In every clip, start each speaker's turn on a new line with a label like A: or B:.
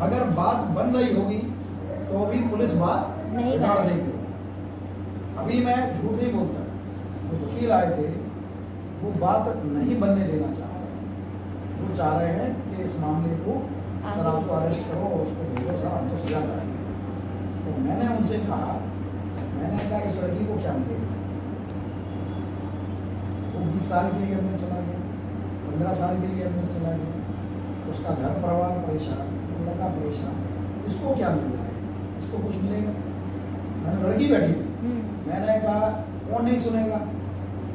A: अगर बात बन रही होगी तो भी पुलिस बात
B: नहीं
A: बिगाड़
B: बन
A: देगी। अभी मैं झूठ नहीं बोलता, जो वकील आए थे वो बात नहीं बनने देना चाह रहे हैं। वो चाह रहे हैं कि इस मामले को सर आप तो अरेस्ट करो और उसको भेजो सर, हम तो सजा कराएंगे। तो मैंने उनसे कहा, मैंने कहा इस लड़की को क्या मिलेगा? वो 20 साल के लिए अंदर चला गया, 15 साल के लिए अंदर चला गया, उसका घर परिवार परेशान, लड़का परेशान, इसको क्या मिल रहा है? इसको कुछ मिलेगा? मैंने लड़की बैठी थी, मैंने कहा कौन नहीं सुनेगा?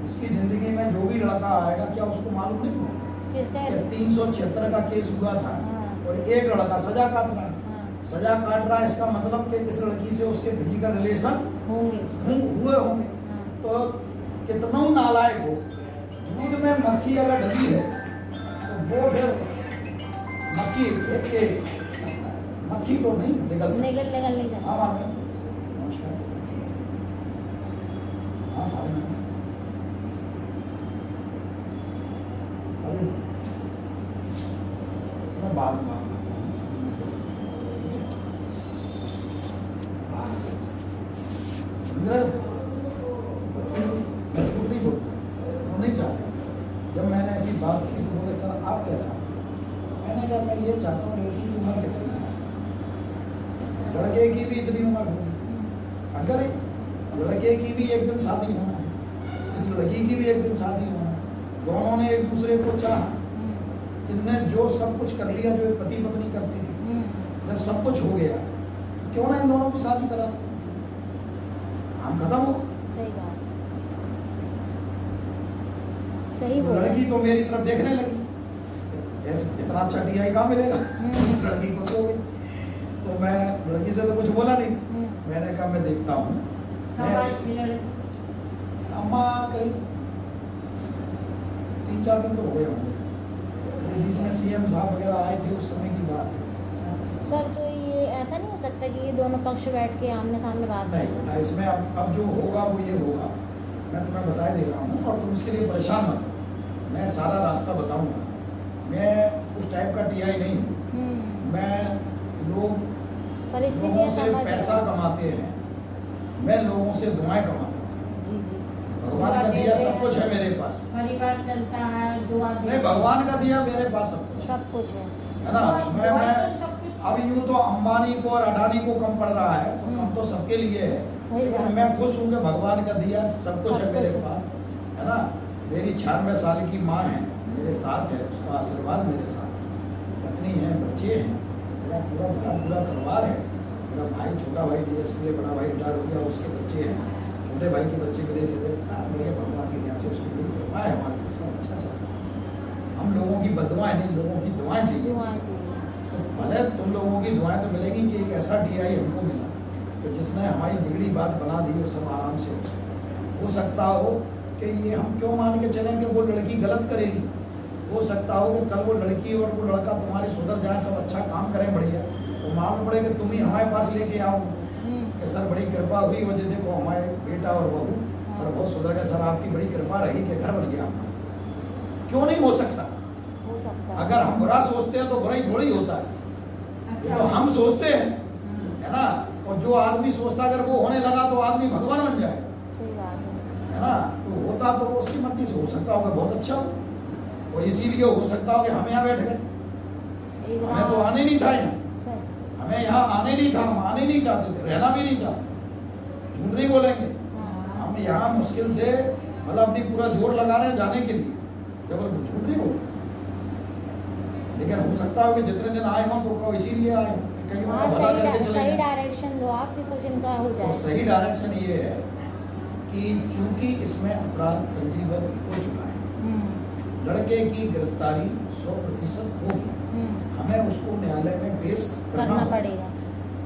A: इसकी ज़िंदगी में जो भी लड़का आएगा क्या उसको मालूम नहीं होगा
B: किसका है?
A: 376 का केस हुआ था और एक लड़का सजा काट रहा है। सजा काट रहा है, इसका मतलब कि इस लड़की से उसके फिजिकल रिलेशन हुए होंगे। तो कितना नालायक हो, दूध में मक्खी अगर डली है तो वो फिर मक्खी फेंक के, मक्खी तो नहीं निकल सकती।
B: निकल नहीं सकता।
A: हाँ हाँ नमस्कार। हाँ हाँ अरे मैं बाद में बात करता हूँ। समझ रहे हो? नहीं बोलता, वो नहीं चाहते। जब मैंने ऐसी बात की तो बोले सर आप क्या चाहते हैं? मैंने कहा मैं ये चाहता हूँ लड़की की उम्र कितनी है, लड़के की भी इतनी उम्र हो, अगर लड़के की भी एक दिन शादी होना है, इस लड़की की भी एक दिन शादी होना है, दोनों ने एक दूसरे को चाहा, इनने जो सब कुछ कर लिया जो एक पति पत्नी करते हैं, जब सब कुछ हो गया क्यों ना इन दोनों की शादी करा दो, काम खत्म हो।
B: सही बात, सही
A: तो
B: बोला।
A: लड़की तो मेरी तरफ देखने लगी, ऐसे इतना अच्छा टीआई कहाँ मिलेगा लड़की को तो। तो मैं लड़की से तो कुछ बोला नहीं, मैंने कहा मैं देखता हूँ। अम्मा कहीं 3-4 दिन तो हो गए होंगे, बीच में सीएम साहब वगैरह आए थे, उस समय की बात है।
B: सर तो ये ऐसा नहीं हो सकता कि ये दोनों पक्ष बैठ के आमने सामने बात
A: नहीं बेटा, इसमें अब जो होगा वो ये होगा, मैं तुम्हें बता दे रहा हूँ और तुम इसके लिए परेशान मत हो, मैं सारा रास्ता बताऊंगा। मैं उस टाइप का टीआई नहीं हूँ, मैं लोगों
B: परिस्थितियां
A: से
B: समझ
A: पैसा कमाते हैं, मैं लोगों से दुआएं कमाता हूँ।
B: जी जी,
A: भगवान का दिया सब कुछ है मेरे पास,
C: परिवार चलता है, दुआ
A: नहीं भगवान का दिया मेरे पास सब कुछ
B: है।
A: है ना। मैं अब यूँ तो अंबानी को और अडानी को कम पड़ रहा है, तो कम तो सबके लिए है, लेकिन मैं खुश हूँ कि भगवान का दिया सब कुछ है मेरे पास, है ना। मेरी 96 साल की माँ है, मेरे साथ है, उसका आशीर्वाद मेरे साथ, पत्नी है, बच्चे हैं, मेरा पूरा पूरा परिवार है। मेरा भाई, छोटा भाई डीएसपी है, बड़ा भाई रिटायर हो गया, उसके बच्चे हैं, छोटे भाई के बच्चे विदेश से साथ बढ़िया, भगवान की दया से उसकी बड़ी कृपा है, हमारे लिए सब अच्छा चलता है। हम लोगों की बदुआएं नहीं, लोगों की दुआएं चाहिए। तो भले तुम लोगों की दुआएं तो मिलेगी कि एक ऐसा टीआई हमको मिला कि जिसने हमारी बिगड़ी बात बना दी और सब आराम से हो सकता हो कि ये हम क्यों मान के चलें कि वो लड़की गलत करेगी, हो सकता हो कि कल वो लड़की और वो लड़का तुम्हारी सुधर जाए, सब अच्छा काम करें बढ़िया, तो मालूम पड़े कि तुम ही हमारे पास लेके आओ कि सर बड़ी कृपा हुई, और जो देखो हमारे बेटा और बहू सर बहुत सुधर गए, सर आपकी बड़ी कृपा रही कि घर बन गया हमारा। क्यों नहीं हो सकता? अगर हम बुरा सोचते हैं तो बुरा ही थोड़ी होता है, ये तो हम सोचते हैं, है ना। और जो आदमी सोचता अगर वो होने लगा तो आदमी भगवान बन जाएगा,
B: सही बात
A: है ना। तो होता तो वो उसकी मर्जी से हो सकता होगा बहुत अच्छा हो, और इसीलिए हो सकता हो कि हम यहाँ बैठ गए, हमें तो आने नहीं था यहाँ, हमें यहाँ आने नहीं था, हम आने नहीं चाहते थे, रहना भी नहीं चाहते, झूठ नहीं बोलेंगे। हम यहाँ मुश्किल से मतलब अपनी पूरा जोर लगा रहे हैं जाने के लिए, जब झूठ नहीं बोलते। लेकिन हो सकता हो कि जितने दिन आए हों तो इसीलिए आए हों, कहीं उनका भला करके चले
B: सही
A: जाएं।
B: डायरेक्शन दो आप, कुछ इनका हो
A: तो
B: जाए।
A: सही डायरेक्शन ये है कि चूंकि इसमें अपराध पंजीबद्ध हो चुका है, लड़के की गिरफ्तारी 100% होगी, हमें उसको न्यायालय में पेश करना
B: पड़ेगा।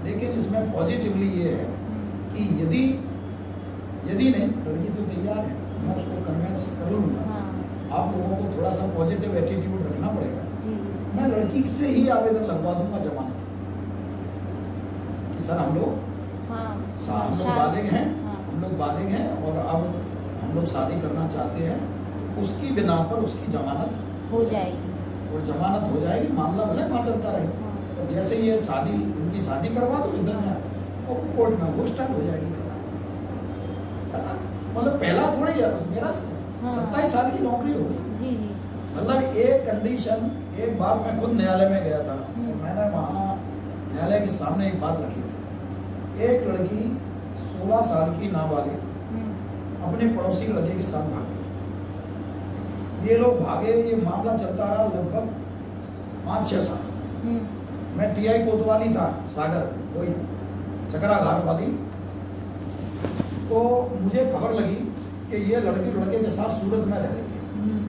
A: लेकिन इसमें पॉजिटिवली ये है कि यदि नहीं, लड़की तो तैयार है, मैं उसको कन्विंस कर लूँगा। आप लोगों को थोड़ा सा पॉजिटिव एटीट्यूड रखना पड़ेगा। मैं लड़की से ही आवेदन लगवा दूंगा जमानत कि सर हम लोग बालिग हैं, हम लोग बालिग हैं और अब हम लोग शादी करना चाहते हैं, उसकी बिना पर उसकी जमानत
B: हो जाएगी,
A: और जमानत हो जाएगी, मामला भले वहाँ चलता रहे, तो जैसे ये शादी इनकी शादी करवा दो इस दरमियान और वो कोर्ट में वो स्टार्ट हो जाएगी खत्म। मतलब पहला थोड़ी है बस मेरा
B: हाँ।
A: 27 साल की नौकरी हो गई।
B: जी जी।
A: मतलब एक कंडीशन, एक बार मैं खुद न्यायालय में गया था तो मैंने वहाँ न्यायालय के सामने एक बात रखी थी। एक लड़की 16 साल की नाबालिग अपने पड़ोसी लड़के के साथ भाग गई। ये लोग भागे, ये मामला चलता रहा लगभग 5-6 साल। मैं टीआई कोतवाली था, सागर वही चकरा घाट वाली। तो मुझे खबर लगी कि ये लड़की लड़के के साथ सूरत में रह रही है।